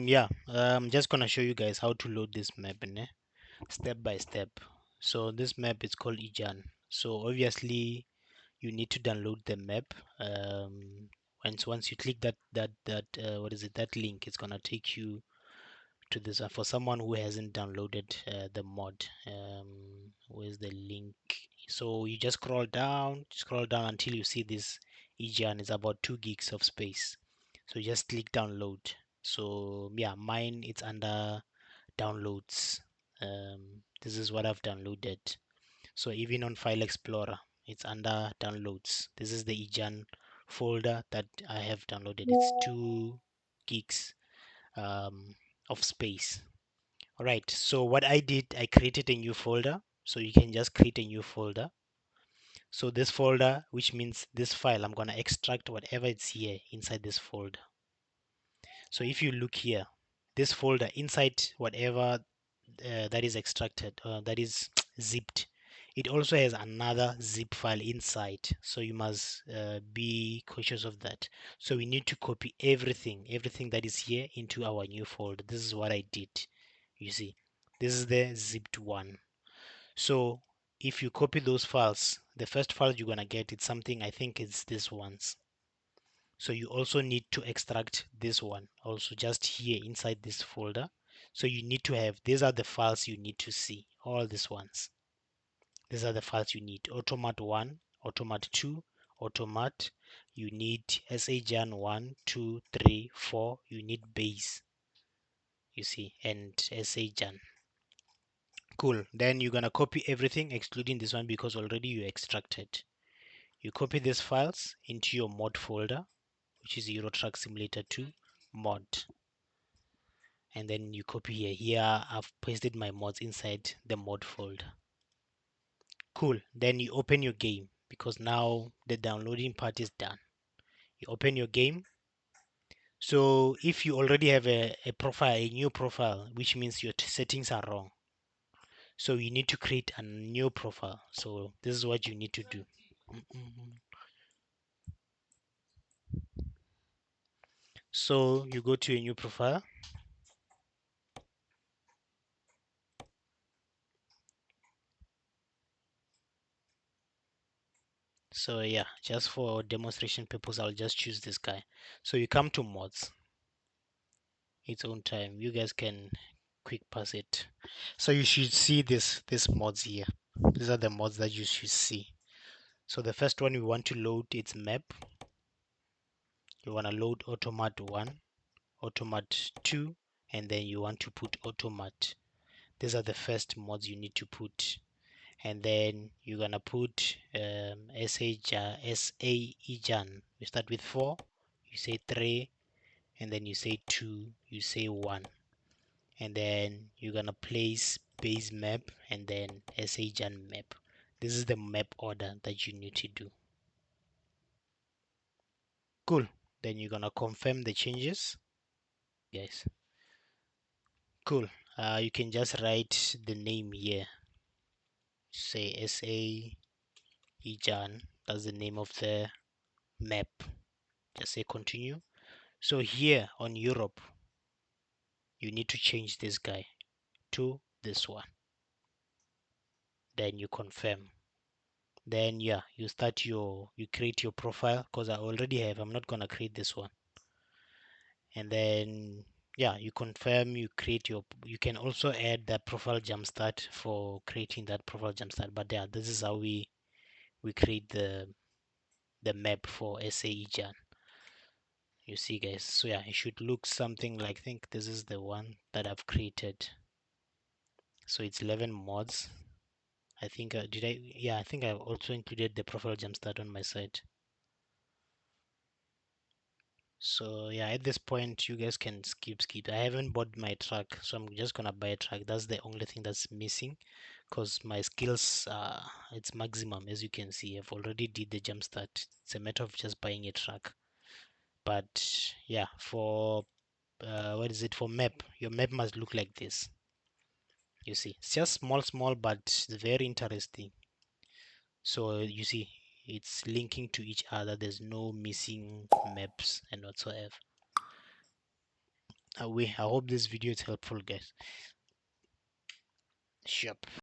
Yeah, I'm just gonna show you guys how to load this map step by step. So this map is called ETS2. So obviously you need to download the map. Once you click that what is it, that link, it's gonna take you to this one. For someone who hasn't downloaded the mod, where's the link? So you just scroll down until you see this ETS2. It's about 2 gigs of space. So you just click download. So yeah, mine it's under downloads. This is what I've downloaded. So even on File Explorer, it's under downloads. This is the ETS2 folder that I have downloaded. It's 2 gigs of space. All right. So what I did, I created a new folder. So you can just create a new folder. So this folder, which means this file, I'm gonna extract whatever it's here inside this folder. So if you look here, this folder inside whatever that is extracted, that is zipped, it also has another zip file inside. So you must be cautious of that. So we need to copy everything that is here into our new folder. This is what I did. You see, this is the zipped one. So if you copy those files, the first file you're gonna get it's something, I think it's this ones. So you also need to extract this one also just here inside this folder. So you need to have, these are the files you need to see, all these ones. These are the files you need: automat 1, automat 2, automat. You need SA-IJAAN 1, 2, 3, 4. You need base, you see, and SA-IJAAN. Cool. Then you're gonna copy everything excluding this one because already you extracted. You copy these files into your mod folder, which is Euro Truck Simulator 2 mod. And then you copy here. Here I've pasted my mods inside the mod folder. Cool. Then you open your game because now the downloading part is done. You open your game. So if you already have a profile, a new profile, which means your settings are wrong. So you need to create a new profile. So this is what you need to do. So you go to a new profile. So yeah, just for demonstration purpose, I'll just choose this guy. So you come to mods, its own time. You guys can quick pass it. So you should see this mods here. These are the mods that you should see. So the first one we want to load, it's map. You want to load automat 1, automat 2, and then you want to put automat. These are the first mods you need to put. And then you're gonna put SA-IJAAN. You start with 4, you say 3, and then you say 2, you say 1. And then you're gonna place base map and then SA-IJAAN map. This is the map order that you need to do. Cool. Then you're gonna confirm the changes, guys. Cool. You can just write the name here. Say SA-IJAAN. That's the name of the map. Just say continue. So here on Europe, you need to change this guy to this one. Then you confirm. Then yeah, you create your profile because I already have. I'm not gonna create this one. And then yeah, you confirm. You can also add that profile jumpstart for creating that profile jumpstart. But yeah, this is how we create the map for SA-IJAAN. You see, guys. So yeah, it should look something like, I think this is the one that I've created. So it's 11 mods. I think I think I also included the profile jumpstart on my site. So yeah, at this point you guys can skip. I haven't bought my truck, so I'm just gonna buy a truck. That's the only thing that's missing, because my skills it's maximum. As you can see, I've already did the jumpstart. It's a matter of just buying a truck. But yeah, for what is it, for map, your map must look like this. You see, it's just small, but it's very interesting. So you see, it's linking to each other. There's no missing maps and whatsoever. I hope this video is helpful, guys. Sure.